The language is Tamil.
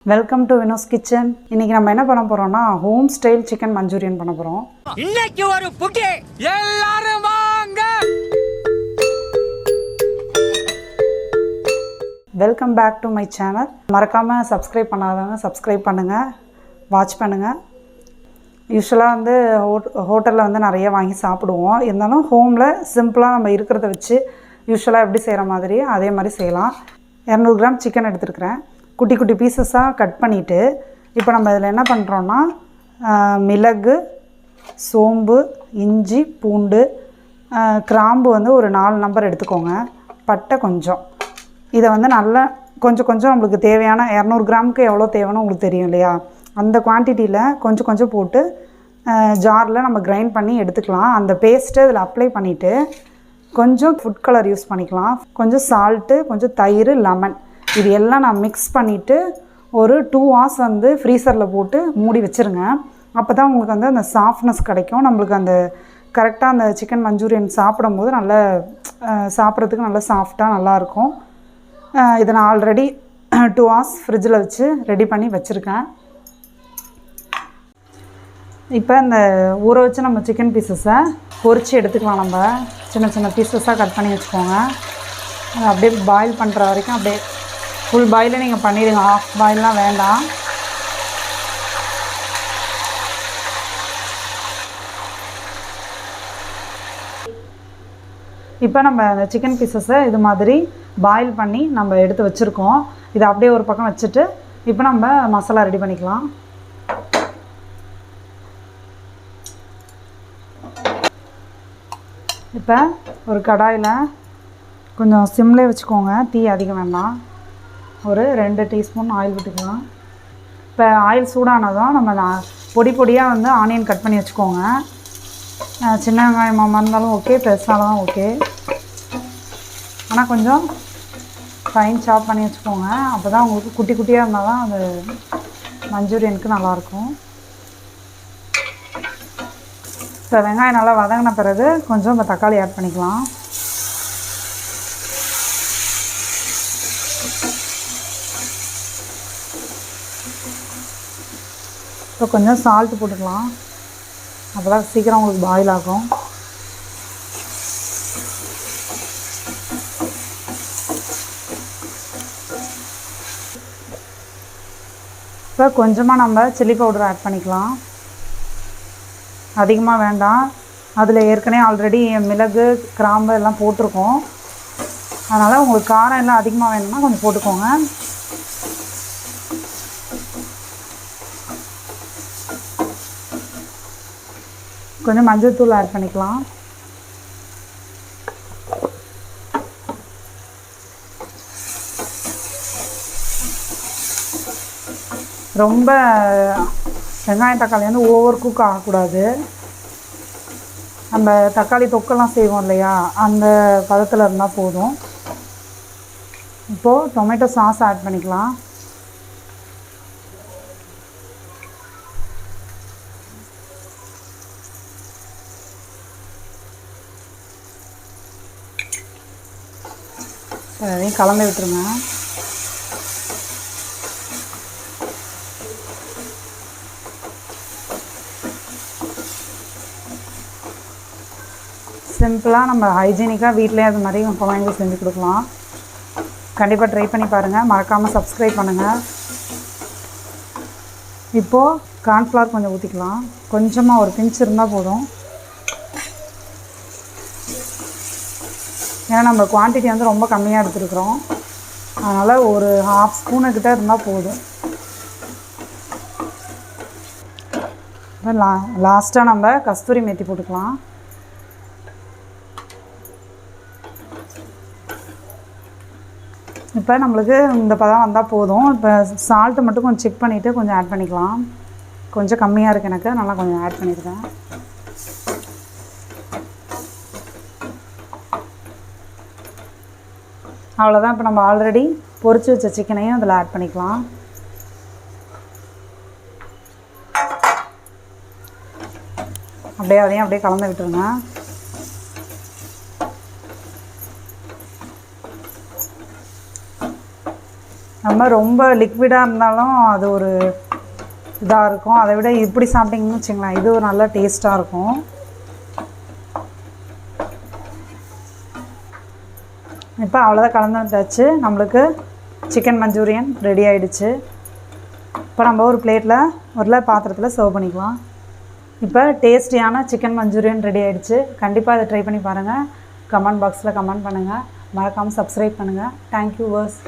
Welcome to Vino's kitchen. இன்னைக்கு நம்ம என்ன பண்ண போறோம்னா ஹோம் ஸ்டைல் சிக்கன் மஞ்சூரியன் பண்ண போறோம். இன்னைக்கு ஒரு புட்டி எல்லாரும் வாங்க. Welcome back to my channel. மறக்காம சப்ஸ்கிரைப் பண்ணாதவங்க சப்ஸ்கிரைப் பண்ணுங்க, வாட்ச் பண்ணுங்க. யூஸ்வலாக வந்து ஹோட்டலில் வந்து நிறைய வாங்கி சாப்பிடுவோம். இருந்தாலும் ஹோமில் சிம்பிளாக நம்ம இருக்கிறத வச்சு யூஸ்வலாக எப்படி செய்கிற மாதிரி அதே மாதிரி செய்யலாம். 200 கிராம் சிக்கன் எடுத்துருக்கிறேன். குட்டி குட்டி பீசஸாக கட் பண்ணிவிட்டு இப்போ நம்ம இதில் என்ன பண்ணுறோன்னா மிளகு, சோம்பு, இஞ்சி, பூண்டு, கிராம்பு வந்து ஒரு 4 நம்பர் எடுத்துக்கோங்க. பட்டை கொஞ்சம். இதை வந்து நல்லா கொஞ்சம் கொஞ்சம் நம்மளுக்கு தேவையான 200 கிராமுக்கு எவ்வளோ தேவைன்னு உங்களுக்கு தெரியும் இல்லையா, அந்த குவான்டிட்டியில் கொஞ்சம் கொஞ்சம் போட்டு ஜாரில் நம்ம கிரைண்ட் பண்ணி எடுத்துக்கலாம். அந்த பேஸ்ட்டை இதில் அப்ளை பண்ணிவிட்டு கொஞ்சம் ஃபுட் கலர் யூஸ் பண்ணிக்கலாம், கொஞ்சம் சால்ட்டு, கொஞ்சம் தயிர், லெமன், இது எல்லாம் நான் மிக்ஸ் பண்ணிவிட்டு ஒரு 2 hours வந்து ஃப்ரீசரில் போட்டு மூடி வச்சுருங்க. அப்போ தான் உங்களுக்கு வந்து அந்த சாஃப்ட்னஸ் கிடைக்கும். நம்மளுக்கு அந்த கரெக்டாக அந்த சிக்கன் மஞ்சூரியன் சாப்பிடும்போது நல்லா சாப்பிட்றதுக்கு நல்லா சாஃப்டாக நல்லாயிருக்கும். இதை நான் ஆல்ரெடி 2 hours ஃப்ரிட்ஜில் வச்சு ரெடி பண்ணி வச்சுருக்கேன். இப்போ இந்த ஊற வச்சு நம்ம சிக்கன் பீசஸை பொரித்து எடுத்துக்கலாம். நம்ம சின்ன சின்ன பீசஸாக கட் பண்ணி வச்சுக்கோங்க. அப்படியே பாயில் பண்ணுற வரைக்கும் அப்படியே ஃபுல் பாயிலில் நீங்கள் பண்ணிடுங்க, ஆஃப் பாயிலெலாம் வேண்டாம். இப்போ நம்ம அந்த சிக்கன் பீசஸை இது மாதிரி பாயில் பண்ணி நம்ம எடுத்து வச்சுருக்கோம். இதை அப்படியே ஒரு பக்கம் வச்சுட்டு இப்போ நம்ம மசாலா ரெடி பண்ணிக்கலாம். இப்போ ஒரு கடாயில் கொஞ்சம் சிம்லே வச்சுக்கோங்க, தீ அதிகம் வேண்டாம். ஒரு 2 டீஸ்பூன் ஆயில் விட்டுக்கலாம். இப்போ ஆயில் சூடானதும் நம்ம பொடி பொடியாக வந்து ஆனியன் கட் பண்ணி வச்சுக்கோங்க. சின்ன வெங்காயமாக இருந்தாலும் ஓகே, பெருசாலும் ஓகே, ஆனால் கொஞ்சம் ஃபைன் சாப் பண்ணி வச்சுக்கோங்க. அப்போ தான் உங்களுக்கு குட்டி குட்டியாக இருந்தால் தான் அது மஞ்சூரியனுக்கு நல்லாயிருக்கும். இப்போ வெங்காயம் நல்லா வதங்கின பிறகு கொஞ்சம் இப்போ தக்காளி ஆட் பண்ணிக்கலாம். இப்போ கொஞ்சம் சால்ட்டு போட்டுக்கலாம், அப்போ தான் சீக்கிரம் உங்களுக்கு பாயில் ஆகும். இப்போ கொஞ்சமாக நம்ம சில்லி பவுடர் ஆட் பண்ணிக்கலாம், அதிகமாக வேண்டாம். அதில் ஏற்கனவே ஆல்ரெடி மிளகு, கிராம்பு எல்லாம் போட்டிருக்கோம். அதனால் உங்களுக்கு காரம் எல்லாம் அதிகமாக வேணும்னா கொஞ்சம் போட்டுக்கோங்க. கொஞ்சம் மஞ்சள் தூள் ஆட் பண்ணிக்கலாம். ரொம்ப வெங்காயம் தக்காளி வந்து ஓவர் குக் ஆகக்கூடாது. நம்ம தக்காளி தொக்கெல்லாம் செய்வோம் இல்லையா, அந்த பதத்தில் இருந்தால் போதும். இப்போது டொமேட்டோ சாஸ் ஆட் பண்ணிக்கலாம். அதையும் கலந்து விட்டுருங்க. சிம்பிளாக நம்ம ஹைஜீனிக்காக வீட்டிலே அது மாதிரி குழந்தைங்க செஞ்சு கொடுக்கலாம். கண்டிப்பாக ட்ரை பண்ணி பாருங்கள், மறக்காமல் சப்ஸ்கிரைப் பண்ணுங்கள். இப்போது கார்ன்ஃப்ளவர் கொஞ்சம் ஊற்றிக்கலாம், கொஞ்சமாக ஒரு பிஞ்ச் இருந்தால் போதும். ஏன்னா நம்ம குவான்டிட்டி வந்து ரொம்ப கம்மியாக எடுத்துருக்குறோம், அதனால் ஒரு 1/2 ஸ்பூனுக்கிட்ட இருந்தால் போதும். லாஸ்ட்டாக நம்ம கஸ்தூரி மேத்தி போட்டுக்கலாம். இப்போ நம்மளுக்கு இந்த பதம் வந்தால் போதும். இப்போ சால்ட்டு மட்டும் கொஞ்சம் செக் பண்ணிவிட்டு கொஞ்சம் ஆட் பண்ணிக்கலாம். கொஞ்சம் கம்மியாக இருக்குது எனக்கு, நல்லா கொஞ்சம் ஆட் பண்ணியிருக்கேன். அவ்வளோதான். இப்போ நம்ம ஆல்ரெடி பொரிச்சு வச்ச சிக்கனையும் அதில் ஆட் பண்ணிக்கலாம். அதையும் அப்படியே கலந்து விட்டுருங்க. நம்ம ரொம்ப லிக்விடாக இருந்தாலும் அது ஒரு இதாக இருக்கும். அதை விட இப்படி சாப்பிட்டிங்கன்னு வச்சுங்களேன், இது ஒரு நல்ல டேஸ்ட்டாக இருக்கும். இப்போ அவ்வளோதான், கலந்து வச்சாச்சு. நம்மளுக்கு சிக்கன் மஞ்சூரியன் ரெடி ஆகிடுச்சு. இப்போ நம்ம ஒரு பிளேட்டில் பாத்திரத்தில் சர்வ் பண்ணிக்கலாம். இப்போ டேஸ்டியான சிக்கன் மஞ்சூரியன் ரெடி ஆகிடுச்சு. கண்டிப்பாக அதை ட்ரை பண்ணி பாருங்கள். கமெண்ட் பாக்ஸில் கமெண்ட் பண்ணுங்கள். மறக்காமல் சப்ஸ்கிரைப் பண்ணுங்கள். Thank you verse.